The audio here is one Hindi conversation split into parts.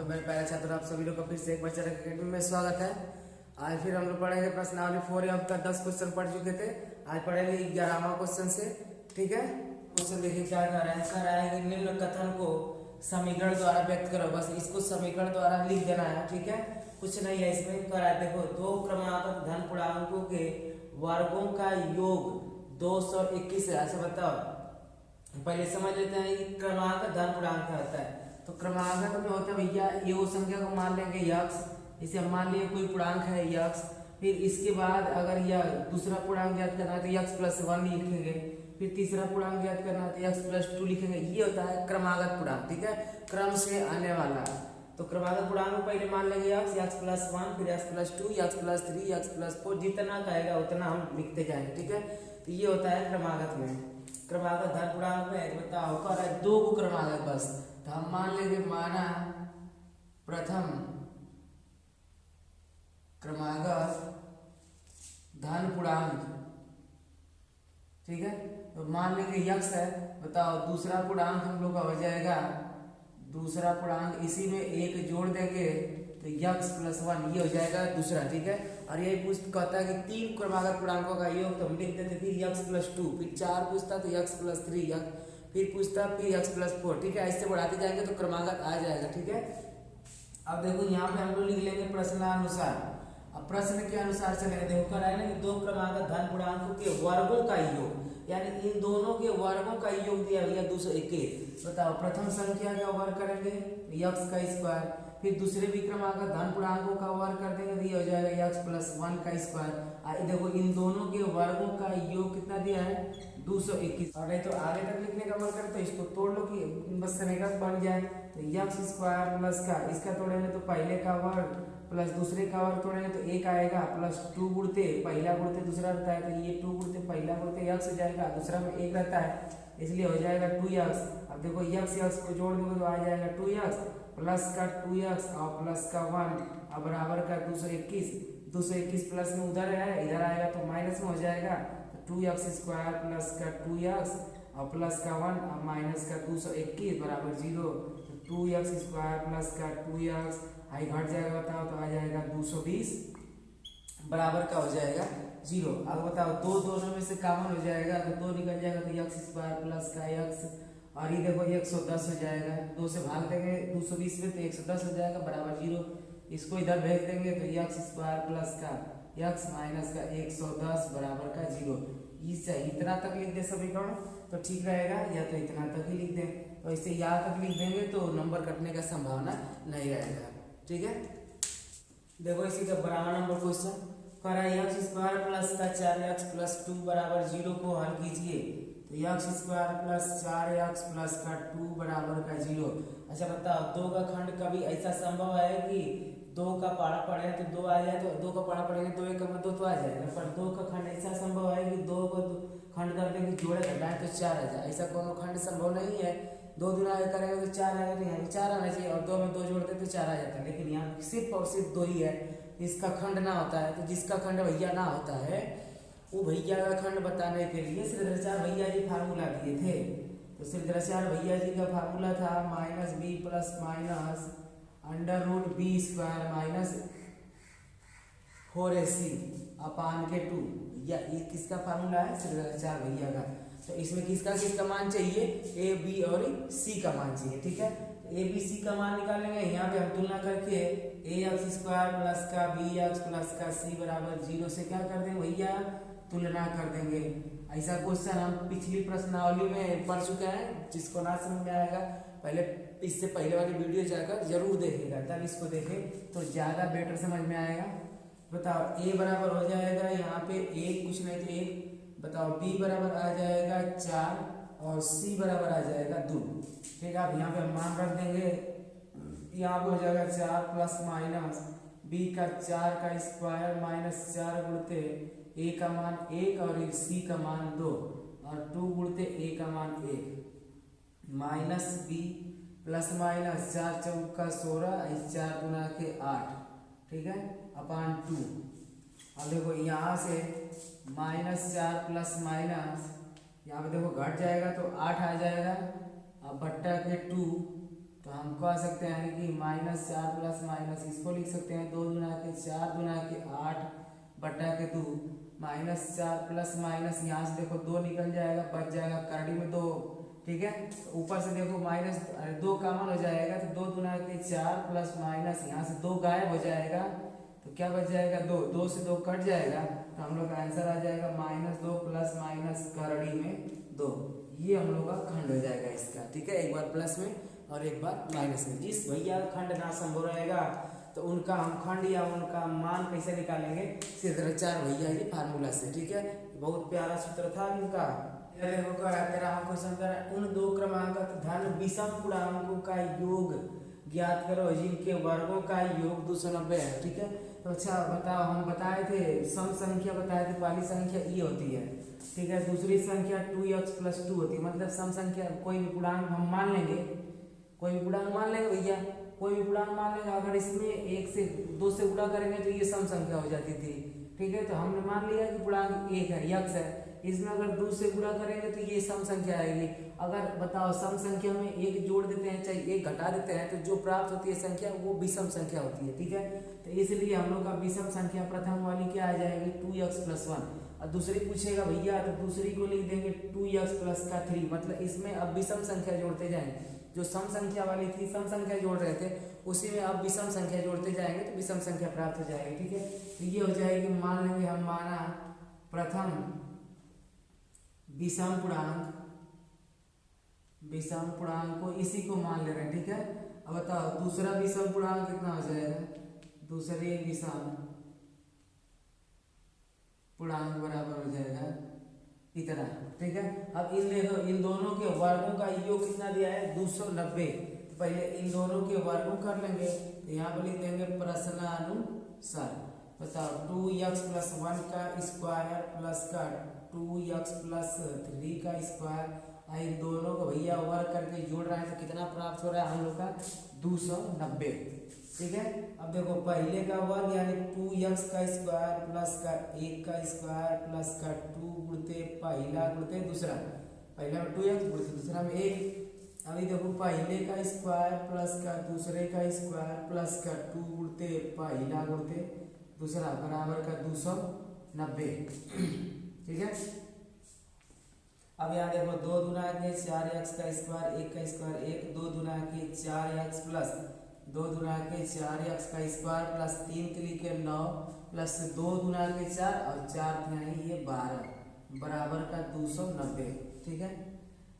तो मेरे प्यारे छात्र आप सभी लोग का फिर से एक बार चरक अकेडमी में स्वागत है। आज फिर हम लोग पढ़ेंगे प्रश्नावली 4। अब तक 10 क्वेश्चन पढ़ चुके थे, आज पढ़ेंगे 11वां क्वेश्चन से। ठीक है, क्वेश्चन देखिए क्या कर रहा है कि निम्न कथन को समीकरण द्वारा व्यक्त करो। बस इसको समीकरण द्वारा लिख देना है। ठीक है, कुछ नहीं है इसमें करा है। देखो, दो क्रमागत धन पूर्णांकों के वर्गों का योग 221 है। अच्छा बताओ, पहले समझ लेते हैं कि क्रमागत धन पूर्णांक क्या होता है। तो क्रमागत में होता है भैया, ये वो संख्या को मान लेंगे यक्स, इसे हम मान लिए कोई पूर्णांक है यक्स। फिर इसके बाद अगर यह दूसरा पूर्णांक ज्ञात करना है तो यक्स प्लस 1 लिखेंगे। फिर तीसरा पूर्णांक ज्ञात करना है तो यक्स प्लस 2 लिखेंगे। ये होता है क्रमागत पूर्णांक। ठीक है, क्रम से आने वाला। तो क्रमागत पूर्णांक में पहले मान लेंगे यक्स प्लस 1, फिर x plus 2, x plus 3, x plus 4, जितना कहेगा उतना हम लिखते जाएंगे। ठीक है, तो ये होता है क्रमागत में। क्रमागत धन पूर्णांक में बताओ कर है 2 को क्रमागत बस, तो हम मान लेंगे माना प्रथम क्रमागत धन पूर्णांक। ठीक है, तो मान लेंगे यक्स है। बताओ दूसरा पूर्णांक हम लोग का हो जाएगा, दूसरा पूर्णांक इसी में एक जोड़ देंगे तो यक्स प्लस 1 ये हो जाएगा दूसरा। ठीक है, और यही कहता है कि 3 क्रमागत पूर्णांकों का योग, तो हम लिख देते फिर यक्स प्लस 2, फिर 4 पूछता तो यक्स प्लस 3, फिर पूछता फिर यक्स प्लस 4। ठीक है, ऐसे बढ़ाते जाएंगे तो क्रमागत आ जाएगा। ठीक है, अब देखो यहाँ पे हम लोग लिख लेंगे प्रश्नानुसार। अब प्रश्न के अनुसार चलेंगे। देखो कर है ना कि 2 क्रमागत धन पूर्णांकों के वर्गों का योग, यानी इन दोनों के वर्गों का योग दिया गया 221। बताओ प्रथम संख्या का वर्ग करेंगे यक्स का स्क्वायर, फिर दूसरे भी क्रमागत धन पूर्णांकों का वर्ग कर देंगे तो ये हो जाएगा यक्स प्लस 1 का स्क्वायर। देखो इन दोनों के वर्गों का योग कितना दिया है 221। और नहीं तो आगे तक लिखने का मन करे तो इसको तोड़ लो कि बस समीकरण बन जाए। तो यक्स स्क्वायर प्लस का इसका तोड़ेंगे तो पहले का वर्ग प्लस दूसरे का वर्ग तोड़ेंगे तो एक आएगा, प्लस 2 गुणते पहला गुणते दूसरा रहता है तो ये 2 गुणते पहला गुणते यक्स हो जाएगा, दूसरा में एक रहता है इसलिए हो जाएगा 2x। अब देखो यक्स को जोड़ दोगे तो आ जाएगा 2x प्लस का 2x और प्लस का 1 और बराबर का 221 प्लस में उधर है, इधर आएगा तो माइनस में हो जाएगा। तो 2x स्क्वायर प्लस का 2x और प्लस का 1 और माइनस का 221 बराबर 0। तो 2x स्क्वायर प्लस का 2x आई घट जाएगा, बताओ तो आ जाएगा 220 बराबर का हो जाएगा 0। अब बताओ दो दोनों में से कॉमन हो जाएगा तो 2 निकल जाएगा तो यक्स स्क्वायर प्लस का x और ये देखो 110 हो जाएगा। 2 से भाग देंगे 220 में तो 110 हो जाएगा बराबर 0। इसको इधर भेज देंगे तो यक्स स्क्वायर प्लस का x माइनस का 110 बराबर का 0। इतना तक लिख दे समीकरण तो ठीक रहेगा, या तो इतना तक ही लिख दें। तो इसे यहाँ तक लिख देंगे तो नंबर कटने का संभावना नहीं रहेगा। ठीक है, देखो इसी का बराबर नंबर क्वेश्चन करा एक्स स्क्वायर प्लस का 4x प्लस 2 बराबर 0 को हल कीजिए तो x square plus 4x plus का 2 बराबर का 0। अच्छा बताओ, 2 का खंड कभी ऐसा संभव है कि 2 का पारा पड़े तो 2 आ जाए, तो 2 का पारा पड़ेगा तो 1 का 2 तो आ जाएगा, पर 2 का खंड ऐसा संभव है कि 2 को खंड कर देंगे जोड़े घटाए तो 4 आ जाए, ऐसा कोनो खंड संभव नहीं है। 2 दूना करेंगे तो 4 आएगा, तो यहाँ भी 4 आना चाहिए और 2 में 2 जोड़ते तो 4 आ जाता है, लेकिन यहाँ सिर्फ और सिर्फ 2 ही है, इसका खंड ना होता है। तो जिसका खंड भैया ना होता है वो भैया का खंड बताने के लिए श्रीधराचार्य भैया जी फार्मूला दिए थे। तो श्रीधराचार्य भैया जी का फार्मूला था minus B plus minus under root B square minus 4ac upon के 2। या ये किसका फार्मूला है श्रीधराचार्य भैया का। तो इसमें किसका मान चाहिए, ए बी और सी का मान चाहिए। ठीक है, ए बी सी का मान निकालेंगे, यहाँ पे हम तुलना करके ए एक्स स्क्वायर प्लस का बी एक्स प्लस का सी बराबर 0 से क्या कर देंगे भैया, तुलना कर देंगे। ऐसा क्वेश्चन हम पिछली प्रश्नावली में पढ़ चुके हैं, जिसको ना समझ में आएगा पहले इससे पहले वाली वीडियो जाकर जरूर देखेगा, तब इसको देखें तो ज़्यादा बेटर समझ में आएगा। बताओ ए बराबर हो जाएगा यहाँ पे 1 कुछ नहीं तो 1। बताओ बी बराबर आ जाएगा 4 और सी बराबर आ जाएगा 2। ठीक है, अब यहाँ पे हम मान रख देंगे, यहाँ पे हो जाएगा 4 प्लस माइनस बी का 4 का स्क्वायर माइनस 4 गुणते ए का मान 1 और सी का मान 2 और 2 गुणते ए का मान 1 माइनस बी प्लस माइनस 4 चौका 16 4 गुना के 8। ठीक है, अपान 2। अब देखो यहाँ से -4 प्लस माइनस यहाँ पे देखो घट जाएगा तो 8 आ जाएगा, अब बट्टा के 2 तो हम कह सकते हैं कि -4 प्लस माइनस इसको लिख सकते हैं 2 दूना के 4 दूना के 8 बटा के 2 -4 प्लस माइनस यहाँ से देखो 2 निकल जाएगा, बच जाएगा करड़ी में 2, ठीक है। तो ऊपर से देखो -2 कॉमन हो जाएगा, तो 2 दूना के 4 प्लस माइनस यहाँ से 2 गायब हो जाएगा, तो क्या बच जाएगा 2, 2 से 2 कट जाएगा, तो हम लोग का आंसर आ जाएगा -2 प्लस माइनस करड़ी में 2। ये हम लोग का खंड हो जाएगा इसका, ठीक है। एक बार प्लस में और एक बार माइनस में। जिस भैया का खंड ना संभव रहेगा तो उनका हम खंड या उनका मान कैसे निकालेंगे, सीधे तरह 4 भैया ये फार्मूला से, ठीक है। बहुत प्यारा सूत्र था इनका। तेरा हमको समझा उन 2 क्रमांक धन विषम पूर्णांकों का योग ज्ञात करो जिनके वर्गों का योग 290 है, ठीक है। तो अच्छा बताओ, हम बताए थे सम संख्या बताए थे, पहली संख्या ई होती है, ठीक है। दूसरी संख्या 2x + 2 होती है, मतलब सम संख्या कोई भी पूर्णांक हम मान लेंगे, कोई भी पूर्णांक मान लेंगे भैया, कोई भी पूर्णांक मान लेंगे। अगर इसमें 1 से 2 से गुणा करेंगे तो ये सम संख्या हो जाती थी, ठीक है। तो हमने मान लिया कि पूर्णांक 1 है, x है, इसमें अगर 2 से गुणा करेंगे तो ये सम संख्या आएगी। अगर बताओ सम संख्या में 1 जोड़ देते हैं चाहे 1 घटा देते हैं तो जो प्राप्त होती है संख्या वो विषम संख्या होती है, ठीक है। तो इसलिए हम लोग का विषम संख्या प्रथम वाली क्या आ जाएगी 2x + 1, और दूसरी पूछेगा भैया तो दूसरी को लिख देंगे 2x + 3, मतलब इसमें अब विषम संख्या जोड़ते जाएंगे। जो सम संख्या वाली थी सम संख्या जोड़ रहे थे, उसी में अब विषम संख्या जोड़ते जाएंगे तो विषम संख्या प्राप्त हो जाएगी, ठीक है। तो ये हो जाएगी, मान लेंगे हम माना प्रथम विषम पूर्णांक को इसी को मान ले रहे हैं, ठीक है। अब बताओ दूसरा विषम पूर्णांक कितना हो जाएगा, दूसरे विषम पूर्णांक बराबर हो जाएगा इतना, ठीक है। अब इन दोनों के वर्गों का योग कितना दिया है 290। तो पहले इन दोनों के वर्गों कर लेंगे, तो यहाँ पर लिख देंगे प्रश्नानुसार। बताओ 2x + 1 का स्क्वायर प्लस का 2x + 3 का स्क्वायर, इन दोनों को भैया वर्ग करके जोड़ रहे हैं तो कितना प्राप्त हो रहा है हम लोग का 290, ठीक है। अब देखो पहले का वर्ग यानी 2x का स्क्वायर प्लस का 1 का स्क्वायर प्लस का 2 गुणते पहला गुणते दूसरा, पहले में 2x गुणते दूसरा में 1। अभी देखो पहले का स्क्वायर प्लस का दूसरे का स्क्वायर प्लस का 2 गुणते पहला गुणते दूसरा बराबर का 290, ठीक है। अब यहाँ देखो 2 दूना के 4x का स्क्वायर 1 का स्क्वायर 1, 2 दूना के 4x प्लस 2 दूना के 4x का स्क्वायर प्लस 3 3 के 9 प्लस 2 दूना के 4 और 4 यानी ये 12 बराबर का 290, ठीक है।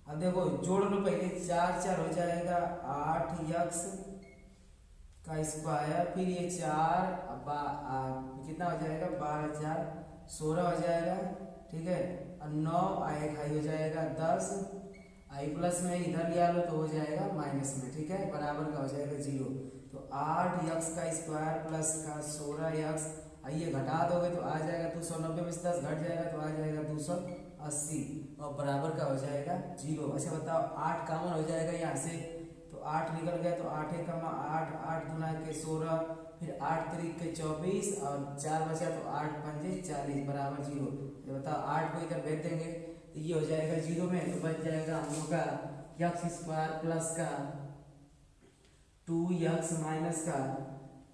अब देखो जोड़ लो पहले, 4 4 हो जाएगा 8x का स्क्वायर, फिर ये 4 कितना हो जाएगा 12 4 16 हो जाएगा, ठीक है। और 9 आई हो जाएगा 10, आई प्लस में इधर लिया लो तो हो जाएगा माइनस में, ठीक है, बराबर का हो जाएगा 0। तो 8x का स्क्वायर प्लस का 16x, आइए घटा दोगे तो आ जाएगा 290 में से 10 घट जाएगा तो आ जाएगा 280 और बराबर का हो जाएगा 0। अच्छा बताओ 8 कॉमन हो जाएगा यहाँ से, तो 8 निकल गया तो 8 8 8 दूना के 16, फिर 8 3 के 24 और 4 बचा तो 8 5 40 बराबर 0। तो बताओ 8 को इधर भेज देंगे तो ये हो जाएगा 0 में, तो बच जाएगा हम लोग का x स्क्वायर प्लस का 2x माइनस का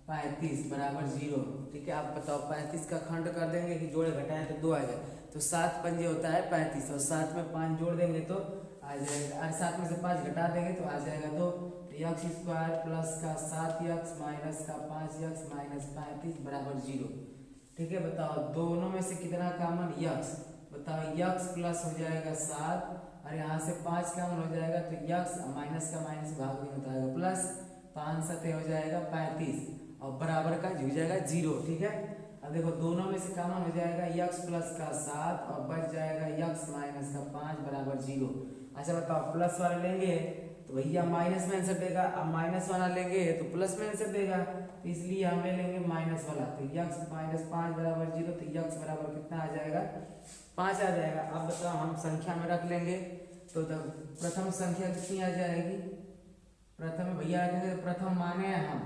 35 बराबर 0, ठीक है। आप बताओ 35 का खंड कर देंगे कि जोड़े घटाएं तो 2 आ जाए, तो 7 पंजे होता है 35 और 7 में 5 जोड़ देंगे तो आ जाएगा, और 7 में से 5 घटा देंगे तो आ जाएगा 2। तो x स्क्वायर प्लस का 7x माइनस का 5x माइनस 35 बराबर 0, ठीक है। बताओ दोनों में से कितना कॉमन x, बताओ x प्लस हो जाएगा 7 और यहाँ से 5 कॉमन हो जाएगा तो x माइनस का माइनस भाग में होता है प्लस 5 7 हो जाएगा 35 और बराबर का हो जाएगा 0, ठीक है। अब देखो दोनों में से कॉमन हो जाएगा x प्लस का 7 और बच जाएगा x माइनस का 5 बराबर 0। अच्छा बताओ प्लस वाला लेंगे तो भैया माइनस में आंसर देगा, अब माइनस वाला लेंगे तो प्लस में आंसर देगा, तो इसलिए हम ले लेंगे माइनस वाला। तो x माइनस 5 बराबर 0, तो x बराबर कितना आ जाएगा 5 आ जाएगा। अब बताओ हम संख्या में रख लेंगे तो प्रथम संख्या कितनी आ जाएगी, प्रथम भैया प्रथम माने हैं हम,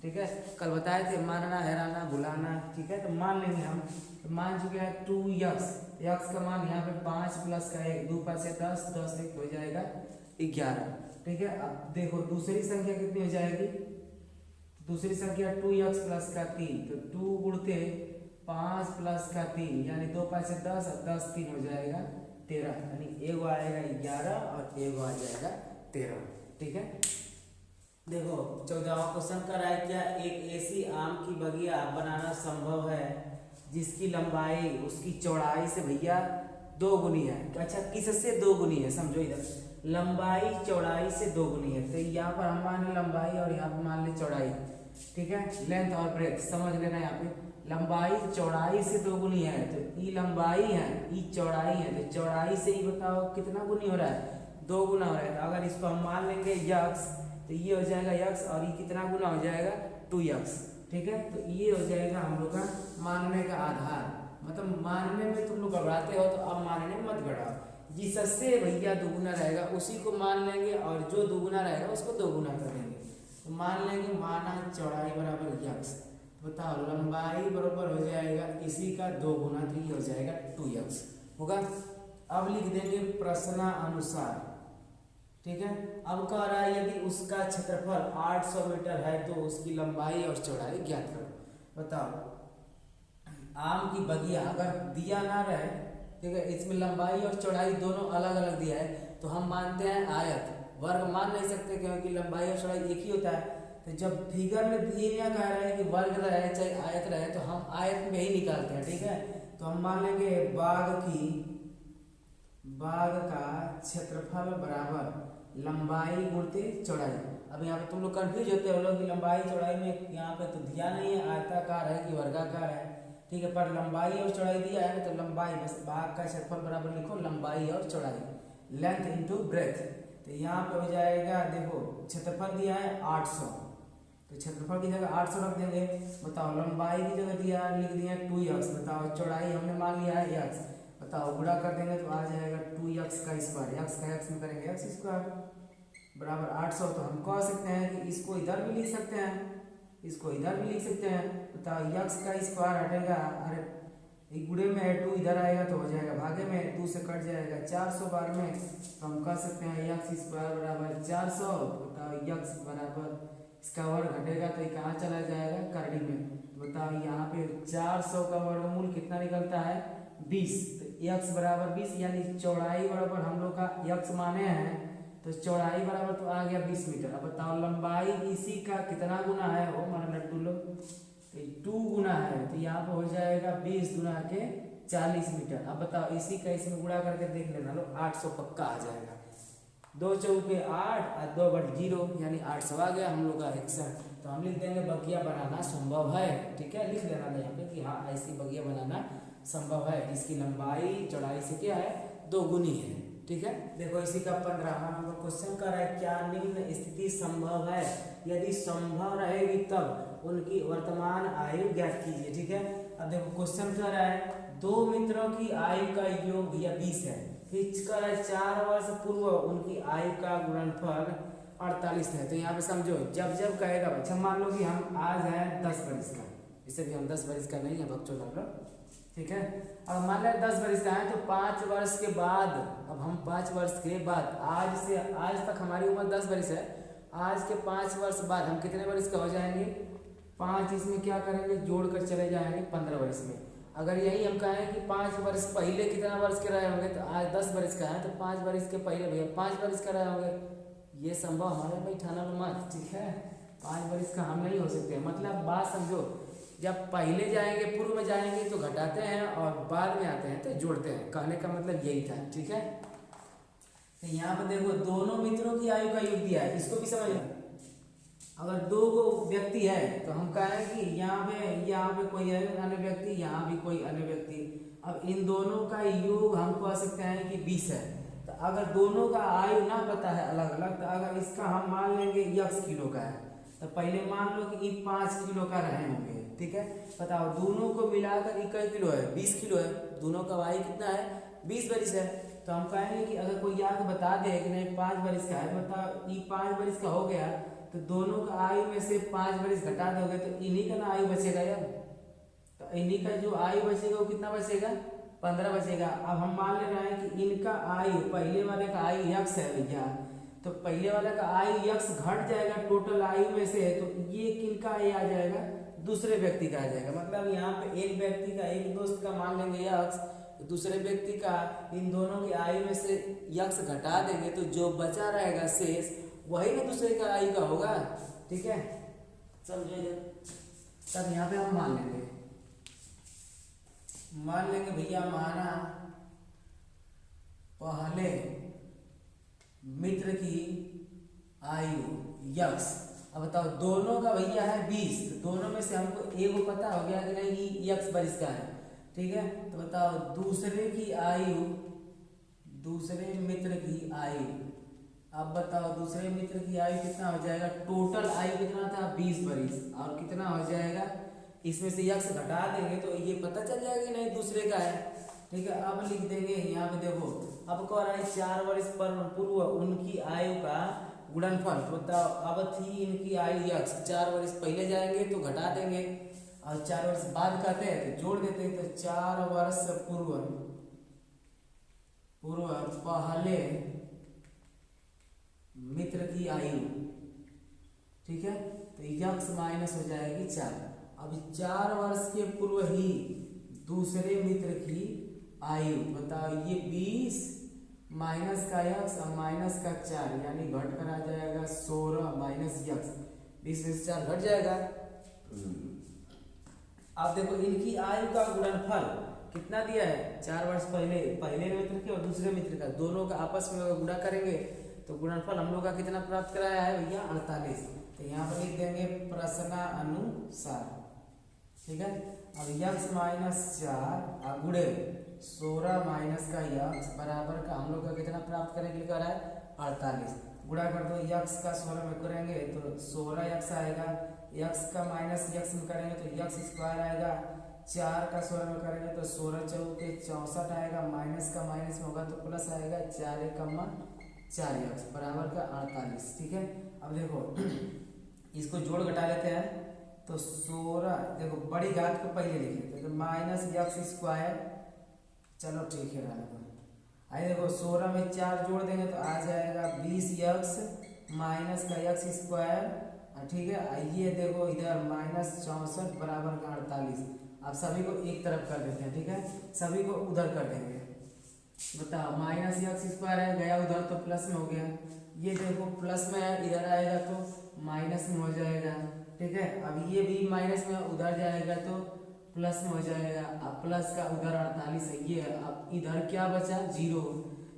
ठीक है। कल बताए थे मानना हैराना भुलाना, ठीक है। तो मान लेंगे हम, तो मान चुके हैं 2x, x का मान यहाँ पे 5 प्लस का 1 2 5 से 10 10 1 हो जाएगा 11। ठीक है। अब देखो दूसरी संख्या कितनी हो जाएगी, दूसरी संख्या 2x प्लस का 3, तो 2 गुणते 5 प्लस का 3 यानी 2 5 से 10 और 10 3 हो जाएगा 13, यानी एगो आएगा 11 और एगो आ जाएगा 13, ठीक है। देखो 14वां क्वेश्चन कर रहा है, क्या एक ऐसी आम की बगिया बनाना संभव है जिसकी लंबाई उसकी चौड़ाई से भैया 2 गुनी है। अच्छा किससे 2 गुनी है, समझो इधर लंबाई चौड़ाई से 2 गुनी है, तो यहाँ पर हम मान लें लंबाई और यहाँ पर मान लें चौड़ाई, ठीक है। लेंथ और ब्रेथ समझ लेना, यहाँ पे लंबाई चौड़ाई से 2 गुनी है, तो ई लंबाई है ई चौड़ाई है, तो चौड़ाई से ही बताओ कितना गुनी हो रहा है, 2 गुना हो रहा है। तो अगर इसको हम मान लेंगे यक्स, तो ये हो जाएगा यक्स और ये कितना गुना हो जाएगा 2x, ठीक है। तो ये हो जाएगा हम लोग का मानने का आधार, मतलब मानने में तुम लोग घबराते हो तो अब मानने में मत घबराओ, जिससे भैया दुगुना रहेगा उसी को मान लेंगे और जो दुगुना रहेगा उसको 2 गुना कर देंगे। तो मान लेंगे माना चौड़ाई बराबर यक्स, बताओ लंबाई बराबर हो जाएगा इसी का 2 गुना, तो ये हो जाएगा 2x होगा। अब लिख देंगे प्रश्नानुसार, ठीक है। अब कह रहा है यदि उसका क्षेत्रफल 800 मीटर है तो उसकी लंबाई और चौड़ाई ज्ञात करो। बताओ आम की बगिया अगर दिया ना रहे, ठीक है, इसमें लंबाई और चौड़ाई दोनों अलग अलग दिया है, तो हम मानते हैं आयत, वर्ग मान नहीं सकते क्योंकि लंबाई और चौड़ाई एक ही होता है। तो जब फिगर में दिया कह रहा है कि वर्ग रहे चाहे आयत रहे, तो हम आयत में ही निकालते हैं, ठीक है। तो हम मान लेंगे बाग का क्षेत्रफल बराबर लंबाई गुणते चौड़ाई। अब यहाँ पे तुम लोग कंफ्यूज होते हो लोग कि लंबाई चौड़ाई में यहाँ पे तो दिया नहीं है आयताकार है कि वर्गाकार है, ठीक है, पर लंबाई और चौड़ाई दिया है तो लंबाई बस बाग का क्षेत्रफल बराबर लिखो लंबाई और चौड़ाई, लेंथ इनटू ब्रेथ। तो यहाँ पे हो जाएगा, देखो क्षेत्रफल दिया है 800, तो क्षेत्रफल की जगह 800 रख देंगे। बताओ लंबाई की जगह दिया लिख दिया 2x, बताओ चौड़ाई हमने मान लिया है x, बताओ गुणा कर देंगे तो आ जाएगा 2x का स्क्वायर, x का x में करेंगे x स्क्वायर बराबर 800। तो हम कह सकते हैं कि इसको इधर भी लिख सकते हैं, इसको इधर भी लिख सकते हैं। बताओ x का स्क्वायर हटेगा, अरे एक गुणे में है 2 इधर आएगा तो हो जाएगा भागे में 2 से कट जाएगा 400 बार में, तो हम कह सकते हैं x स्क्वायर बराबर 400। बताओ x बराबर इसका वर्ग घटेगा तो ये कहाँ चला जाएगा करड़ी में। बताओ यहाँ पे 400 का वर्गमूल कितना निकलता है 20, तो x बराबर 20 यानी चौड़ाई बराबर हम लोग का x माने हैं, तो चौड़ाई बराबर तो आ गया 20 मीटर। अब बताओ लंबाई इसी का कितना गुना है, वो माना लड्डू लोग, तो 2 गुना है, तो यहाँ पे हो जाएगा 20 गुना के 40 मीटर। अब बताओ इसी का इसमें गुणा करके देख लेना लो, 800 पक्का आ जाएगा, 2 चौके 8 और 2 बट 0 यानी 800 आ गया हम लोग का 61। तो हम लिख देंगे बगिया बनाना संभव है, ठीक है, लिख लेना यहाँ पे कि हाँ ऐसी बगिया बनाना संभव है जिसकी लंबाई चौड़ाई से क्या है 2 गुनी है, ठीक है। देखो इसी का 15वां नंबर क्वेश्चन कर रहा है, क्या निम्न स्थिति संभव है, यदि संभव रहेगी तब उनकी वर्तमान आयु ज्ञात कीजिए, ठीक है। अब देखो क्वेश्चन कर रहा है 2 मित्रों की आयु का योग भैया 20 है, कर 4 वर्ष पूर्व उनकी आयु का गुणनफल 48 है। तो यहाँ पे समझो जब जब कहेगा, अच्छा मान लो कि हम आज है 10 वर्ष का, इसे भी हम 10 वर्ष का नहीं है बच्चों लोग, ठीक है। अब मान लें 10 वर्ष का है तो 5 वर्ष के बाद, अब हम 5 वर्ष के बाद आज से आज तक हमारी उम्र 10 वर्ष है, आज के 5 वर्ष बाद हम कितने वर्ष का हो जाएंगे 5, इसमें क्या करेंगे जोड़ कर चले जाएंगे 15 वर्ष में। अगर यही हम कहें कि 5 वर्ष पहले कितना वर्ष के रहे होंगे, तो आज 10 वर्ष का है तो 5 वर्ष के पहले भैया 5 वर्ष का रहे होंगे, ये संभव हमारे भाई ठाना मत, ठीक है। 5 वर्ष का हम नहीं हो सकते, मतलब बात समझो, जब पहले जाएंगे पूर्व में जाएंगे तो घटाते हैं और बाद में आते हैं तो जोड़ते हैं, कहने का मतलब यही था, ठीक है। तो यहाँ पर देखो दोनों मित्रों की आयु का योग दिया है, इसको भी समझना। अगर 2 व्यक्ति है तो हम कहें कि यहाँ पे कोई अन्य व्यक्ति, यहाँ भी कोई अन्य व्यक्ति, अब इन दोनों का योग हम कह सकते हैं कि 20 है। तो अगर दोनों का आयु ना पता है अलग अलग, तो अगर इसका हम मान लेंगे x किलो का है, तो पहले मान लो कि 5 किलो का रहे होंगे, ठीक है। बताओ दोनों को मिलाकर इक्कीस किलो है, 20 किलो है, दोनों का आयु कितना है 20 वर्ष है। तो हम कहेंगे कि अगर कोई याद बता दे कि नहीं 5 वर्ष का है, बताओ ये 5 वर्ष का हो गया, तो दोनों का आयु में से 5 वर्ष घटा दोगे तो इन्हीं का ना आयु बचेगा यार, तो इन्हीं का जो आयु बचेगा वो कितना बचेगा 15 बचेगा। अब हम मान ले रहे हैं कि इनका आयु, पहले वाले का आयु x है भैया, तो पहले वाला का आयु यक्स घट जाएगा टोटल आयु में से, तो ये किनका ये आ जाएगा, दूसरे व्यक्ति का आ जाएगा। मतलब यहाँ पे एक व्यक्ति का, एक दोस्त का मान लेंगे यक्स, दूसरे व्यक्ति का, इन दोनों की आयु में से यक्स घटा देंगे तो जो बचा रहेगा शेष वही ना दूसरे का आयु का होगा। ठीक है, समझे। तब यहाँ पे हम मान लेंगे भैया, माना पहले मित्र की आयु यक्स। अब बताओ दोनों का भैया है 20, तो दोनों में से हमको एक को पता हो गया कि नहीं कि यक्स बरिस का है। ठीक है, तो बताओ दूसरे मित्र की आयु, अब बताओ दूसरे मित्र की आयु कितना हो जाएगा, टोटल आयु कितना था 20 बरिस, और कितना हो जाएगा, इसमें से यक्स घटा देंगे तो ये पता चल जाएगा कि नहीं दूसरे का है। ठीक है, अब लिख देंगे यहाँ पे, देखो अब कह रहा है 4 वर्ष पर पूर्व उनकी आयु का गुणनफल। तो बताओ अब थी इनकी आयु यक्स, 4 वर्ष पहले जाएंगे तो घटा देंगे, और 4 वर्ष बाद कहते हैं तो जोड़ देते हैं। तो 4 वर्ष पूर्व पहले मित्र की आयु, ठीक है, तो यक्स माइनस हो जाएगी 4। अब 4 वर्ष के पूर्व ही दूसरे मित्र की आयु, बताओ ये 20 माइनस का यक्स और माइनस का 4, यानी घट कर आ जाएगा 16 माइनस यक्स, 20 में से 4 घट जाएगा। अब देखो इनकी आयु का गुणनफल कितना दिया है, 4 वर्ष पहले मित्र के और दूसरे मित्र का, दोनों का आपस में गुणा करेंगे तो गुणनफल हम लोग का कितना प्राप्त कराया है भैया 48। तो यहाँ पर लिख देंगे प्रश्नानुसार। ठीक है, अब यक्स माइनस 4 गुणे 16 माइनस का यक्स बराबर का हम लोग का कितना प्राप्त करने के लिए कर रहा है 48। गुणा कर दो, यक्स का 16 में करेंगे तो 16 यक्स आएगा, यक्स का माइनस यक्स में करेंगे तो यक्स स्क्वायर आएगा, 4 का 16 में करेंगे तो 16 चौके 64 आएगा, माइनस का माइनस में होगा तो प्लस आएगा, 4 एकम 4 यक्स बराबर का 48। ठीक है, अब देखो इसको जोड़ घटा लेते हैं तो 16, देखो बड़ी घात को पहले लिखे तो माइनस यक्स स्क्वायर, चलो ठीक है रहने दो। आइए देखो 16 में 4 जोड़ देंगे तो आ जाएगा 20 यक्स माइनस का यक्स स्क्वायर। ठीक है, आइए देखो इधर माइनस 64 बराबर का 48। अब सभी को एक तरफ कर देते हैं। ठीक है, सभी को उधर कर देंगे। बताओ माइनस यक्स स्क्वायर है, गया उधर तो प्लस में हो गया, ये देखो प्लस में है, इधर आएगा तो माइनस में हो जाएगा। ठीक है, अब ये भी माइनस में उधर जाएगा तो प्लस में हो जाएगा, अब प्लस का उधर 48 है, ये अब इधर क्या बचा 0।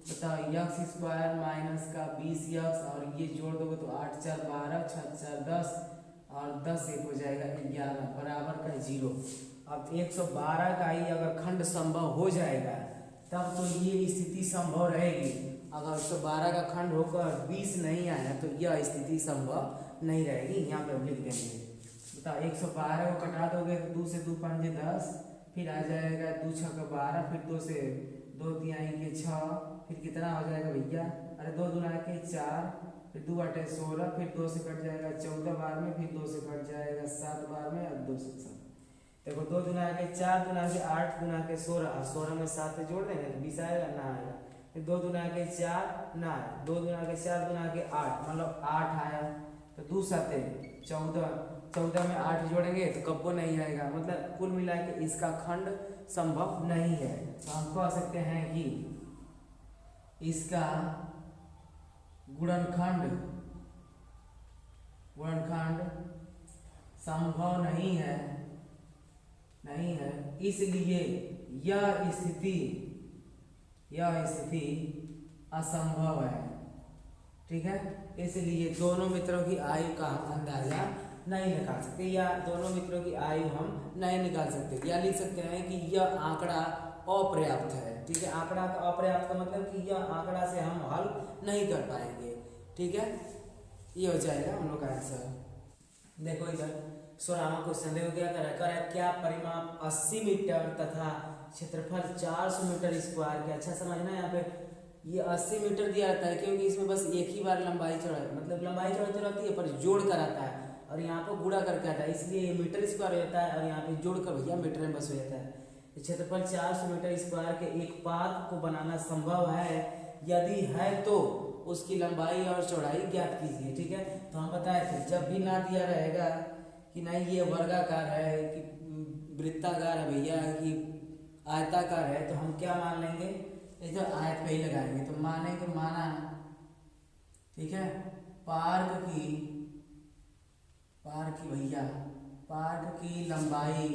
बताओ यक्स स्क्वायर माइनस का 20 यक्स और ये जोड़ दोगे तो 8 4 12 6 4 10 और 10 एक हो जाएगा 11 बराबर का 0। अब 112 का ही अगर खंड संभव हो जाएगा तब तो ये स्थिति संभव रहेगी। अगर 112 का खंड होकर 20 नहीं आया तो यह स्थिति संभव नहीं रहेगी। यहाँ पे हम लिख देंगे। बताओ 112 को कटा दोगे तो 2 से 2 5 10, फिर आ जाएगा 2 6 का 12, फिर 2 से 2 आएंगे 6, फिर कितना हो जाएगा भैया, अरे 2 दूना के 4, फिर 2 8 16, फिर 2 से कट जाएगा 14 बार में, फिर 2 से कट जाएगा 7 बार में और 2 से 7। देखो 2 दूना के 4 दूना के 8 दूना के 16, 16 में 7 से जोड़ देंगे तो 20 आएगा ना आएगा, फिर 2 दूना के 4 ना, 2 दूना के 4 दूना के 8 मतलब 8 आया, तो 2 7 14, 14 में 8 जोड़ेंगे तो कब्बो नहीं आएगा, मतलब कुल मिला के इसका खंड संभव नहीं है। तो हम कह सकते हैं कि इसका गुणनखंड संभव नहीं है, इसलिए यह स्थिति असंभव है। ठीक है, इसलिए दोनों मित्रों की आयु का हम अंदाजा नहीं निकाल सकते, या दोनों मित्रों की आयु हम नहीं निकाल सकते, या लिख सकते हैं कि यह आंकड़ा अपर्याप्त है। ठीक है, आंकड़ा का अपर्याप्त का मतलब कि यह आंकड़ा से हम हल नहीं कर पाएंगे। ठीक है, ये हो जाएगा हम लोग का आंसर। देखो इधर 16वां क्वेश्चन देखो क्या कर है, क्या परिमाप 80 मीटर तथा क्षेत्रफल 400 मीटर स्क्वायर के। अच्छा समझना, यहाँ पे ये 80 मीटर दिया रहता है क्योंकि इसमें बस एक ही बार लंबाई चौड़ाई, मतलब लंबाई चौड़ाई तो रहती है पर जोड़ कर आता है, और यहाँ पे गुणा करके आता है, इसलिए ये मीटर स्क्वायर हो जाता है, और यहाँ पे जोड़ कर भैया मीटर में बस हो जाता है। क्षेत्रफल 400 मीटर स्क्वायर के एक पाद को बनाना संभव है यदि है तो उसकी लंबाई और चौड़ाई ज्ञात कीजिए। ठीक है, तो हम बताए थे जब भी ना दिया रहेगा कि नहीं ये वर्गाकार है कि वृत्ताकार है भैया कि आयताकार है, तो हम क्या मान लेंगे, ये जो आयत पे ही लगाएंगे। तो माने कि माना, ठीक है, पार्क की भैया पार्क की लंबाई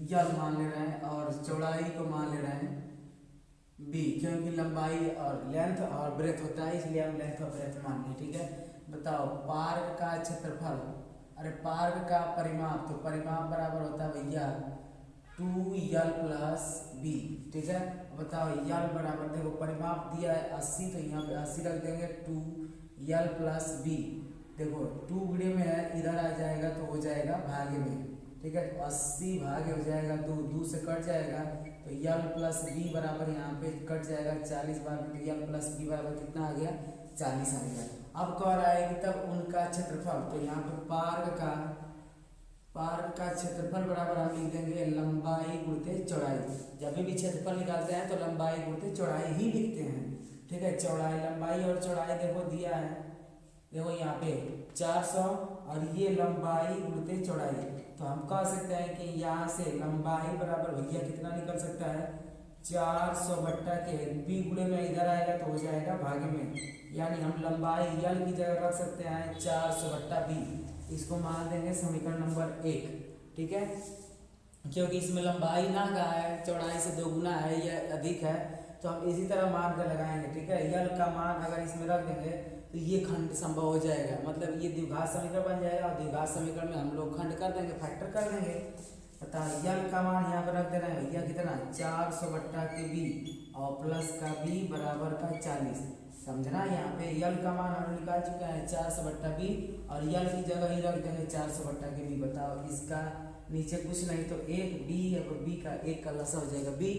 यल मान ले रहे हैं और चौड़ाई को मान ले रहे हैं बी, क्योंकि लंबाई और लेंथ और ब्रेथ होता है इसलिए हम लेंथ और ब्रेथ मान लें। ठीक है, बताओ पार्क का क्षेत्रफल, अरे पार्क का परिमाप, तो परिमाप बराबर होता है भैया 2l प्लस बी। ठीक है, बताओ यल बराबर, देखो परिमाप दिया है 80, तो यहाँ पे 80 रख देंगे 2l प्लस बी। देखो 2 गुणे में है, इधर आ जाएगा तो हो जाएगा भागे में। ठीक है, 80 भागे हो जाएगा 2 से कट जाएगा, तो यल प्लस बी बराबर यहाँ पे कट जाएगा 40 बार में, तो यल प्लस बी बराबर कितना आ गया 40 आ गया। अब कह रहा है कि तब उनका क्षेत्रफल, तो यहाँ पे पार्क का क्षेत्रफल बराबर हम लिख देंगे लंबाई गुणित चौड़ाई। जब भी क्षेत्रफल निकालते हैं तो लंबाई गुणित चौड़ाई ही लिखते हैं। ठीक है, चौड़ाई, लंबाई और चौड़ाई देखो दिया है, देखो यहाँ पे 400 और ये लंबाई गुणित चौड़ाई, तो हम कह सकते हैं कि यहाँ से लंबाई बराबर भैया कितना निकल सकता है 400 बट्टा के बी गुणे में इधर आएगा तो हो जाएगा भागे में, यानी हम लंबाई यल की जगह रख सकते हैं 400 बट्टा बी। इसको मान देंगे समीकरण नंबर 1। ठीक है, क्योंकि इसमें लंबाई ना का है, चौड़ाई से 2 गुना है या अधिक है, तो हम इसी तरह मान कर लगाएंगे। ठीक है, यल का मान अगर इसमें रख देंगे तो ये खंड संभव हो जाएगा, मतलब ये द्विघात समीकरण बन जाएगा और द्विघात समीकरण में हम लोग खंड कर देंगे, फैक्टर कर देंगे। पता यल का मान यहाँ पर रख दे रहे हैं भैया कितना 400 बट्टा के बी और प्लस का बी बराबर का 40। समझना, यहाँ पे यल का मान हम निकाल चुके हैं 400 बट्टा बी और यल की जगह ही रख देंगे 400 बट्टा के बी। बताओ इसका नीचे कुछ नहीं तो एक बी है, बी का एक का लसा हो जाएगा बी,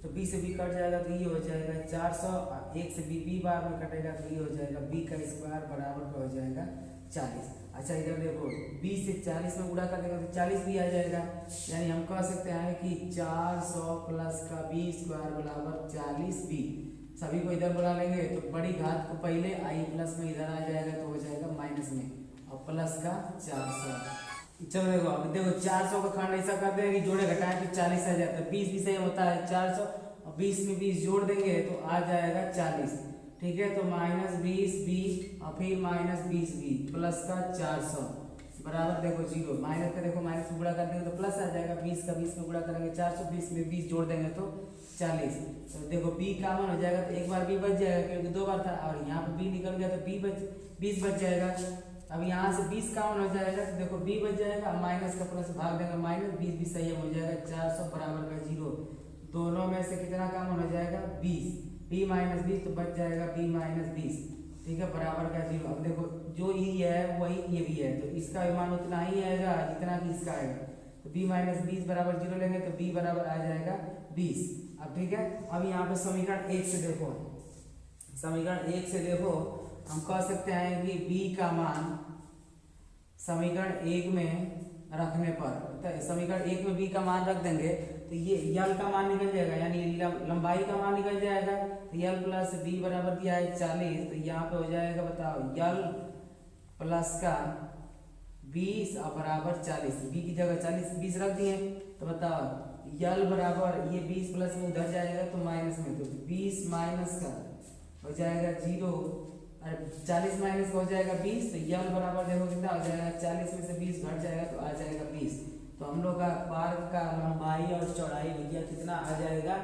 तो बी से बी कट जाएगा तो ये हो जाएगा 400, एक से बी बार में कटेगा तो ये हो जाएगा बी का स्क्वायर बराबर का हो जाएगा 40। अच्छा इधर देखो 20 से 40 में गुणा कर देंगे तो 40 भी आ जाएगा, यानी हम कह सकते हैं कि 400 प्लस का बी स्क्वायर बराबर 40 बी। सभी को इधर बुला लेंगे तो बड़ी घात को पहले आई प्लस में इधर आ जाएगा तो हो जाएगा माइनस में और प्लस का 400। चलो देखो अब देखो 400 का खंड ऐसा कर देंगे कि जोड़े घटाएं तो 40 आ जाता है, 20 भी सही होता है 400 और 20 में 20 जोड़ देंगे तो आ जाएगा 40। ठीक है, तो -20 बी और फिर -20 बी प्लस का 400 बराबर देखो 0, माइनस का देखो माइनस में गुणा कर देंगे तो प्लस आ जाएगा, 20 का 20 में गुणा करेंगे 420 में 20 जोड़ देंगे तो 40। तो देखो बी कॉमन हो जाएगा तो एक बार बी बच जाएगा क्योंकि 2 बार था और यहाँ पे बी निकल गया तो 20 बच जाएगा। अब यहाँ से 20 कॉमन हो जाएगा तो देखो बी बच जाएगा, माइनस का प्लस भाग देंगे माइनस, 20 भी सही हो जाएगा 400 बराबर का 0। दोनों में से कितना कॉमन हो जाएगा 20, बी माइनस 20 तो बच जाएगा बी माइनस 20। ठीक है, बराबर का 0। अब देखो जो ई है वही ये भी है तो इसका भी मान उतना ही आएगा जितना कि इसका आएगा, तो बी माइनस 20 बराबर 0 लेंगे तो बी बराबर आ जाएगा 20। अब ठीक है, अब यहाँ पे समीकरण 1 से देखो, समीकरण 1 से देखो हम कह सकते हैं कि b का मान समीकरण 1 में रखने पर, समीकरण 1 में b का मान रख देंगे तो ये यल का मान निकल जाएगा, यानी लंबाई का मान निकल जाएगा। तो यल प्लस बी बराबर दिया है 40, तो यहाँ पे हो जाएगा बताओ यल प्लस का 20 और बराबर 40, बी की जगह 40 20 रख दिए तो बताओ यल बराबर ये 20 प्लस में उधर जाएगा तो माइनस में, तो 20 माइनस का हो जाएगा 0, अरे 40 माइनस का हो जाएगा 20, तो यल बराबर देखो कितना हो जाएगा 40 में से 20 घट जाएगा तो आ जाएगा 20। तो हम लोग का पार्क का लंबाई और चौड़ाई भैया कितना आ जाएगा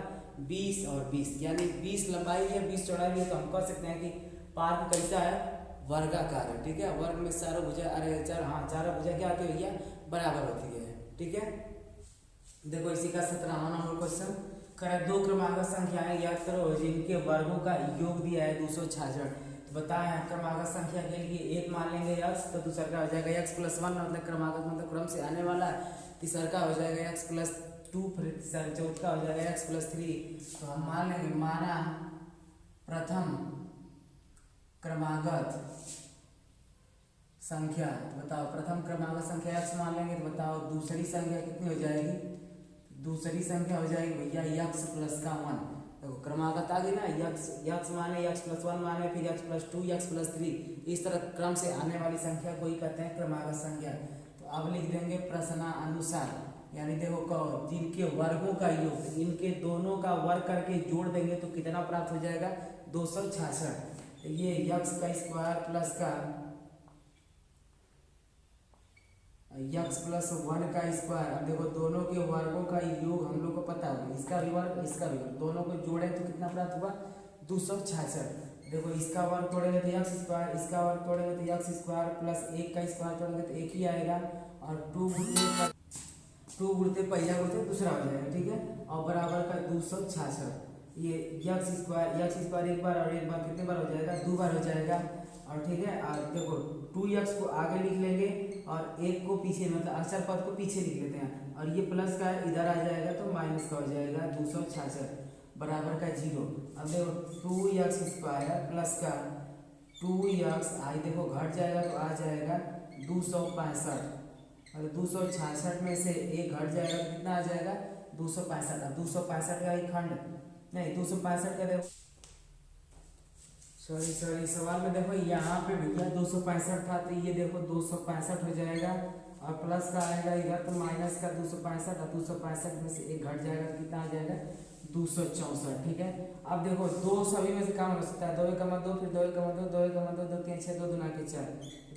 20 और 20, यानी 20 लंबाई है 20 चौड़ाई है, तो हम कह सकते हैं कि पार्क कैसा है वर्गाकार है। ठीक है, वर्ग में चारों भुजा, अरे चारों भुजा क्या होती है भैया बराबर होती है। ठीक है, देखो इसी का 17वां नंबर क्वेश्चन करें, 2 क्रमांक संख्याएं याद करो जिनके वर्गों का योग दिया है 266। तो बताएं क्रमागत संख्या के लिए एक मान लेंगे x, तो दूसरा का हो जाएगा x + 1, मतलब क्रमागत मतलब क्रम से आने वाला, तीसरा का हो जाएगा x + 2, फिर चौथा का हो जाएगा x + 3। तो हम मान लेंगे माना प्रथम क्रमागत संख्या, बताओ प्रथम क्रमागत संख्या x मान लेंगे तो बताओ दूसरी संख्या कितनी हो जाएगी, दूसरी संख्या हो जाएगी भैया x + 1। देखो क्रमागत आ गई ना, यक्स माने x+1 माने फिर x+2 x+3, इस तरह क्रम से आने वाली संख्या को ही कहते हैं क्रमागत संख्या। तो अब लिख देंगे प्रश्नानुसार, यानी देखो जिनके वर्गों का योग, इनके दोनों का वर्ग करके जोड़ देंगे तो कितना प्राप्त हो जाएगा 266। ये यक्स का स्क्वायर प्लस का x+1 का स्क्वायर। अब देखो दोनों के वर्गों का योग हम लोग को पता होगा, इसका भी वर्ग इसका भी वर्ग, दोनों को जोड़े तो कितना प्राप्त हुआ 266। देखो इसका वर्ग तोड़ेंगे तो x स्क्वायर, इसका वर्ग तोड़ेंगे तो x स्क्वायर प्लस 1 का स्क्वायर तोड़ेंगे तो 1 ही आएगा, और 2 गुणते पहिया गुणते दूसरा हो जाएगा, ठीक है, और बराबर का 266। ये x स्क्वायर एक बार और एक बार कितने बार हो जाएगा 2 बार हो जाएगा, और ठीक है। और देखो 2x को आगे लिख लेंगे और 1 को पीछे, मतलब अचर पद को पीछे लिख लेते हैं, और ये प्लस का इधर आ जाएगा तो माइनस का हो जाएगा 266 बराबर का 0। अब देखो 2x स्क्वायर प्लस का 2x आई देखो घट जाएगा तो आ जाएगा 265, और 266 में से 1 घट जाएगा तो कितना आ जाएगा 265। 265 का ही खंड नहीं 265 का देखो सॉरी सवाल में देखो यहाँ पे भैया 265 था, तो ये देखो 265 हो जाएगा, और प्लस का आएगा इधर तो माइनस का 265, और 265 में से 1 घट जाएगा तो कितना आ जाएगा 264, ठीक है। अब देखो 2 सभी में से कॉमन हो सकता है, 2 1 2 फिर 2 1 2 2 1 2 2 3 6 2 2 के 4,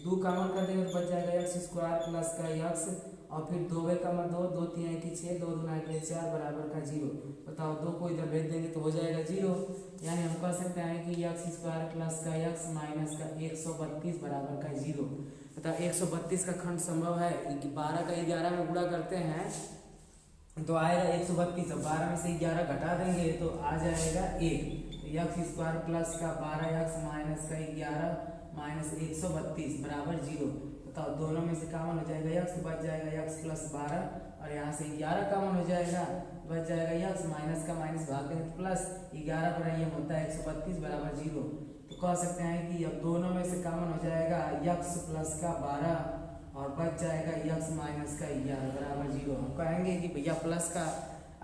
2 कॉमन कर देंगे तो बच जाएगा x स्क्वायर प्लस का x, और फिर 2 1 2 2 3 1 6 2 2 के 4 बराबर का 0। बताओ 2 को इधर भेज देंगे तो हो जाएगा 0, यानी हम कह सकते हैं कि x स्क्वायर प्लस का x माइनस का 132 बराबर का 0। बताओ 132 का खंड संभव है, 12 का 11 में गुणा करते हैं तो आएगा 132, 12 में से 11 घटा देंगे तो आ जाएगा 1, x स्क्वायर प्लस का 12x माइनस का 11 माइनस 132 बराबर 0। बताओ दोनों में से कॉमन हो जाएगा x, बच जाएगा x प्लस 12, और यहाँ से 11 कॉमन हो जाएगा, बच जाएगा x माइनस का माइनस भाग देंगे तो प्लस 11 पर ये होता है 132 बराबर 0। तो कह सकते हैं कि अब दोनों में से कॉमन हो जाएगा x प्लस का 12 और बच जाएगा x माइनस का 11 बराबर 0। हम कहेंगे कि भैया प्लस का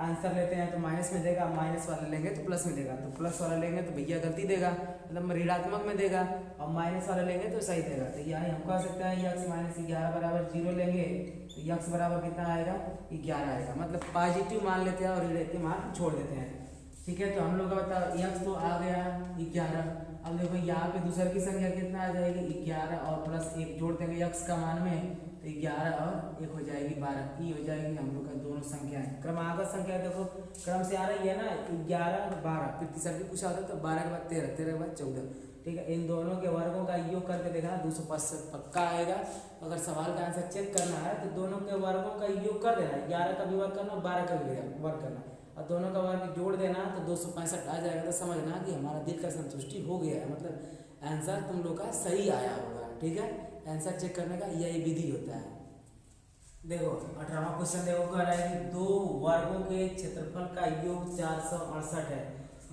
आंसर लेते हैं तो माइनस में देगा, माइनस वाला लेंगे तो प्लस में देगा, तो प्लस वाला लेंगे तो भैया गलती देगा, मतलब ऋणात्मक में देगा, और माइनस वाला लेंगे तो सही देगा। तो यानी हम कह सकते हैं x माइनस 11 बराबर 0 लेंगे तो x बराबर कितना आएगा 11 आएगा, मतलब पॉजिटिव मान लेते हैं और ऋणात्मक मान छोड़ देते हैं, ठीक है। तो हम लोग का बताओ x तो आ गया 11, अब देखो यहाँ पे दूसर की संख्या कितना आ जाएगी 11 और प्लस 1 जोड़ देंगे x का मान में तो 11 और 1 हो जाएगी 12, ई हो जाएगी हम लोग का दोनों संख्याएं। क्रमागत संख्या देखो क्रम से आ रही है ना 11 और 12, फिर तीसरा भी पूछा होता तो 12 के बाद 13, 13 के बाद 14, ठीक है। इन दोनों के वर्गों का योग करके देखना 265 पक्का आएगा। अगर सवाल का आंसर चेक करना है तो दोनों के वर्गों का योग कर देना, 11 का भी वर्ग करना 12 का भी वर्ग करना, और दोनों का वर्ग जोड़ देना तो 265 आ जाएगा। तो समझना कि हमारा दिल का संतुष्टि हो गया है, मतलब आंसर तुम लोग का सही आया होगा, ठीक है। आंसर चेक करने का यही विधि होता है। देखो 18वां क्वेश्चन देखो कह रहा है कि 2 वर्गों के क्षेत्रफल का योग 468 है,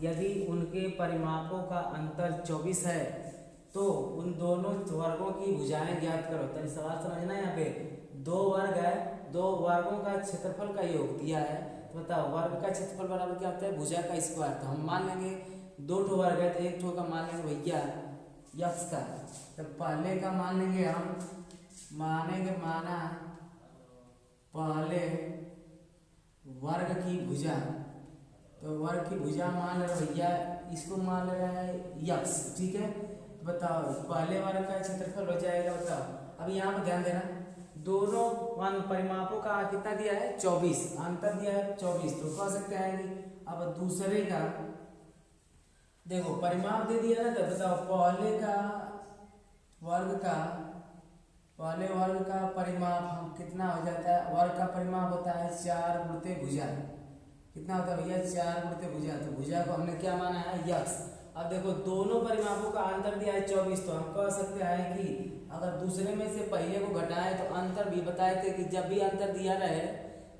यदि उनके परिमापों का अंतर 24 है तो उन दोनों वर्गों की भुजाएं ज्ञात करो। तो सवाल समझना, यहाँ पे 2 वर्ग है, 2 वर्गों का क्षेत्रफल का योग दिया है, तो बताओ वर्ग का क्षेत्रफल बराबर क्या होता है भुजा का स्क्वायर। तो हम मान लेंगे 2 ठो वर्ग है तो 1 ठो का मान लेंगे भैया x का, तो पहले का मान लेंगे हम माना पहले वर्ग की भुजा, तो वर्ग की भुजा मान रहे भैया इसको मान ले रहा है x, ठीक है। तो बताओ पहले वर्ग का क्षेत्रफल हो जाएगा, बताओ अब यहाँ पर ध्यान देना दोनों परिमापों का कितना दिया है 24, अंतर दिया है 24, तो कह सकते हैं कि अब दूसरे का देखो परिमाप दे दिया ना, तो बताओ पहले वर्ग का परिमाप हम कितना हो जाता है, वर्ग का परिमाप होता है 4 गुणित भुजा, कितना होता है भैया 4 गुणित भुजा, तो भुजा को हमने क्या माना है x। अब देखो दोनों परिमापों का अंतर दिया है 24, तो हम कह सकते हैं कि अगर दूसरे में से पहले को घटाएं तो अंतर भी बताए थे कि जब भी अंतर दिया रहे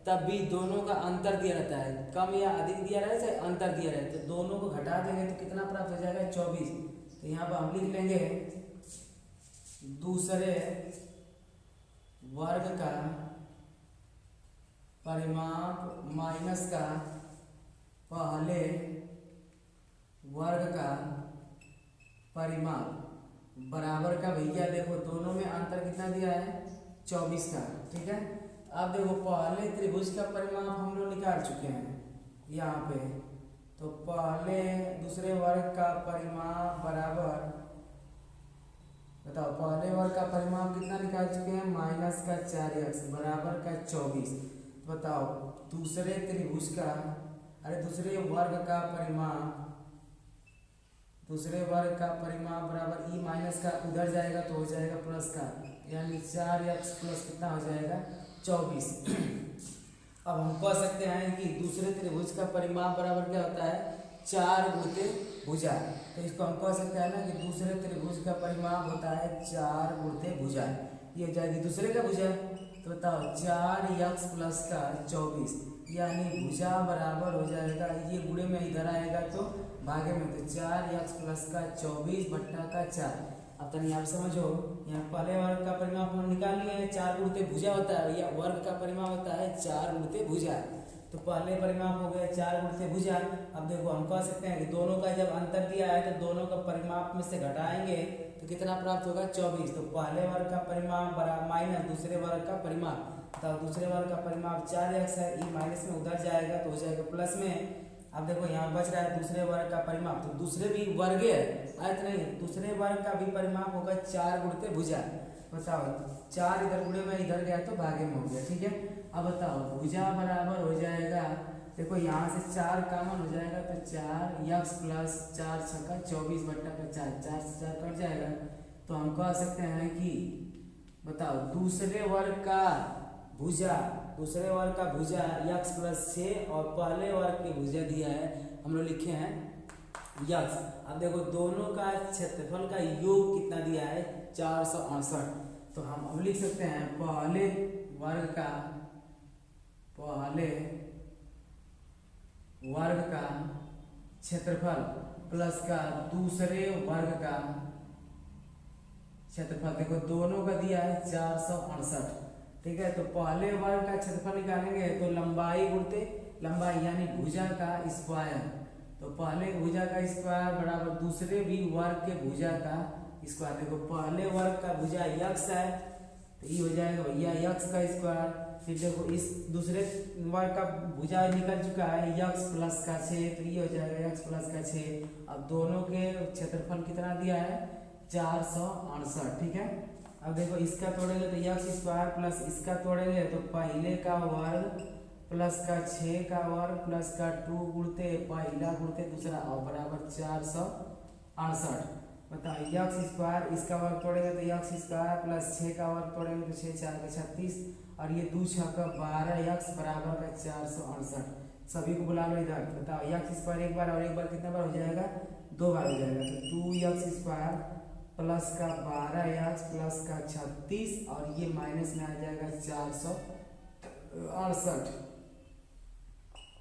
तब भी दोनों का अंतर दिया रहता है, कम या अधिक दिया रहे चाहे अंतर दिया रहे, तो दोनों को घटा देंगे तो कितना प्राप्त हो जाएगा 24। तो यहाँ पर हम लिख लेंगे दूसरे वर्ग का परिमाप माइनस का पहले वर्ग का परिमाप बराबर का, भैया देखो दोनों में अंतर कितना दिया है 24 का, ठीक है। अब देखो पहले त्रिभुज का परिमाप हम लोग निकाल चुके हैं यहाँ पे, तो पहले दूसरे वर्ग का परिमाप बराबर, बताओ पहले वर्ग का परिमाप कितना निकाल चुके हैं -4x बराबर का 24। बताओ दूसरे त्रिभुज का, अरे दूसरे वर्ग का परिमाप, दूसरे वर्ग का परिमाप बराबर ई माइनस का उधर जाएगा तो हो जाएगा प्लस का, यानी 4x प्लस कितना हो जाएगा 24। अब हम कह सकते हैं कि दूसरे त्रिभुज का परिमाप बराबर क्या होता है 4 गुणित भुजा, तो इसको हम कह सकते हैं ना कि दूसरे त्रिभुज का परिमाप होता है 4 गुणित भुजा। ये हो जाएगी दूसरे का भुजा, तो बताओ 4x प्लस का 24, यानी भुजा बराबर हो जाएगा, ये गुणे में इधर आएगा तो भागे में, तो 4x प्लस का 24 बट्टा का 4। अब तक आप समझो, यहाँ पहले वर्ग का परिमाप हम निकाल लिए हैं 4 गुणित भुजा होता है, या वर्ग का परिमाप होता है 4 गुणित भुजा, तो पहले परिमाप हो गया 4 गुणित भुजा। अब देखो हम कह सकते हैं कि दोनों का जब अंतर दिया है तो दोनों का परिमाप में से घटाएंगे तो कितना प्राप्त होगा 24, तो पहले वर्ग का परिमाप बराबर माइनस दूसरे वर्ग का परिमाप, तो दूसरे वर्ग का परिमाप 4x है, ई माइनस में उधर जाएगा तो हो जाएगा प्लस में। अब देखो यहाँ बच रहा है दूसरे वर्ग का परिमाप, तो दूसरे भी वर्ग है आयत नहीं, दूसरे वर्ग का भी परिमाप होगा 4 गुणित भुजा। बताओ 4 इधर गुणे में इधर गया तो भागे में हो गया, ठीक है। अब बताओ भुजा बराबर हो जाएगा, देखो यहाँ से 4 कॉमन हो जाएगा तो 4x प्लस 4 छक्का 24 बट्टा का 4, 4 से 4 कट जाएगा, तो हम कह सकते हैं कि बताओ दूसरे वर्ग का भुजा, दूसरे वर्ग का भुजा x प्लस 6 और पहले वर्ग की भुजा दिया है हम लोग लिखे हैं x। अब देखो दोनों का क्षेत्रफल का योग कितना दिया है 468, तो हम अब लिख सकते हैं पहले वर्ग का क्षेत्रफल प्लस का दूसरे वर्ग का क्षेत्रफल, देखो दोनों का दिया है 468, ठीक है। तो पहले वर्ग का क्षेत्रफल निकालेंगे तो लंबाई गुणते लंबाई यानी भुजा का स्क्वायर, तो पहले भुजा का स्क्वायर बराबर दूसरे भी वर्ग के भुजा का स्क्वायर। देखो पहले वर्ग का भुजा x है तो ये हो जाएगा भैया x का स्क्वायर, फिर देखो इस दूसरे वर्ग का भुजा निकल चुका है x प्लस का 6, तो ये हो जाएगा x प्लस का 6। अब दोनों के क्षेत्रफल कितना दिया है 468, ठीक है। अब देखो इसका तोड़ेंगे तो x स्क्वायर प्लस इसका तोड़ेंगे तो पहले का वर्ग प्लस का 6 का वर्ग प्लस का 2 गुणते पहला गुणते दूसरा और बराबर 468। बताओ x स्क्वायर इसका वर्ग तोड़ेंगे तो x स्क्वायर प्लस 6 का वर्ग तोड़ेंगे तो 6 4 का 36 और ये 2 6 का 12x बराबर का 468। सभी को बुला लो इधर, बताओ x स्क्वायर एक बार और एक बार कितना बार हो जाएगा 2 बार हो जाएगा, तो 2x स्क्वायर प्लस का 12x प्लस का 36 और ये माइनस में आ जाएगा 468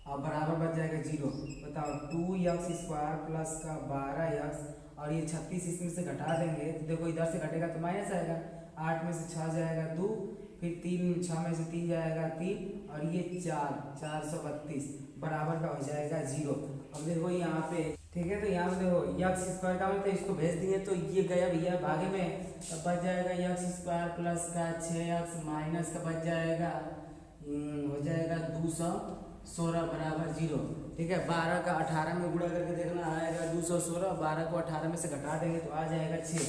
और बराबर बच जाएगा 0। बताओ 2x स्क्वायर प्लस का 12x और ये 36 इसमें से घटा देंगे तो देखो इधर से घटेगा तो माइनस आएगा, 8 में से 6 जाएगा 2, फिर 3 6 में से 3 जाएगा 3 और ये 432 बराबर का हो जाएगा 0। अब देखो यहाँ पे, ठीक है, तो यहाँ पे देखो x स्क्वायर का मतलब इसको भेज दिए तो ये गया भैया भागे में, तब बच जाएगा x स्क्वायर प्लस का 6x माइनस का बच जाएगा हो जाएगा 216 बराबर 0, ठीक है। 12 का 18 में गुणा करके देखना आएगा 216, 12 को 18 में से घटा देंगे तो आ जाएगा 6,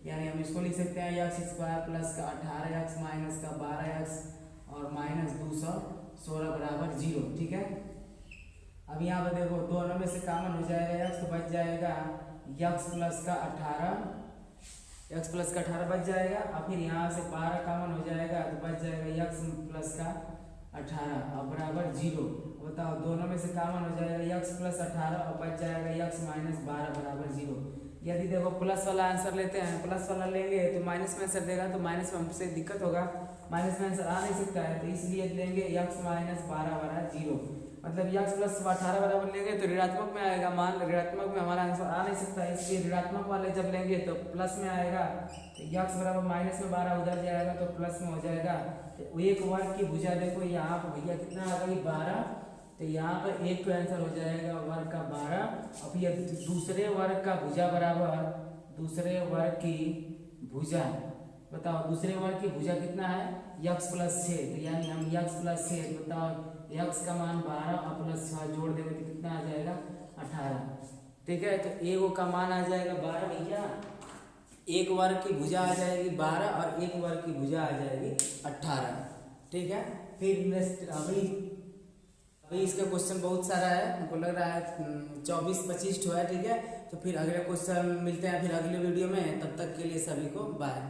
यानी हम इसको लिख सकते हैं x स्क्वायर प्लस का 18x माइनस का 12x और माइनस 216 बराबर 0, ठीक है। अब यहाँ पर देखो दोनों में से कॉमन हो जाएगा x, तो बच जाएगा x प्लस का 18 बच जाएगा और फिर यहाँ से 12 कॉमन हो जाएगा तो बच जाएगा x प्लस का 18 और बराबर 0। बताओ दोनों में से कॉमन हो जाएगा x प्लस 18 और बच जाएगा x माइनस 12 बराबर 0। यदि देखो प्लस वाला आंसर लेते हैं, प्लस वाला लेंगे तो माइनस में आंसर देगा, तो माइनस में हमसे दिक्कत होगा, माइनस में आंसर आ नहीं सकता है, तो इसलिए लेंगे x माइनस 12 बराबर 0। मतलब x प्लस 18 बराबर लेंगे तो ऋणात्मक में आएगा मान, ऋणात्मक में हमारा आंसर आ नहीं सकता है, इसलिए ऋणात्मक वाले जब लेंगे तो प्लस में आएगा, तो x बराबर माइनस में 12 उधर जाएगा तो प्लस में हो जाएगा। तो एक वर्ग की भुजा देखो यहाँ पर भैया कितना आ गई 12 तो यहाँ पर एक तो आंसर हो जाएगा वर्ग का 12, और फिर दूसरे वर्ग का भुजा बराबर दूसरे वर्ग की भुजा, बताओ दूसरे वर्ग की भुजा कितना है x प्लस 6, तो यानी हम x प्लस 6, बताओ x का मान 12 और प्लस 6 जोड़ देंगे तो कितना आ जाएगा 18। ठीक है, तो ए का मान आ जाएगा 12 भैया, एक वर्ग की भुजा आ जाएगी 12 और एक वर्ग की भुजा आ जाएगी 18। ठीक है, फिर नेक्स्ट अभी इसका क्वेश्चन बहुत सारा है, हमको लग रहा है 24-25 है। ठीक है, तो फिर अगले क्वेश्चन मिलते हैं फिर अगले वीडियो में, तब तक के लिए सभी को बाय।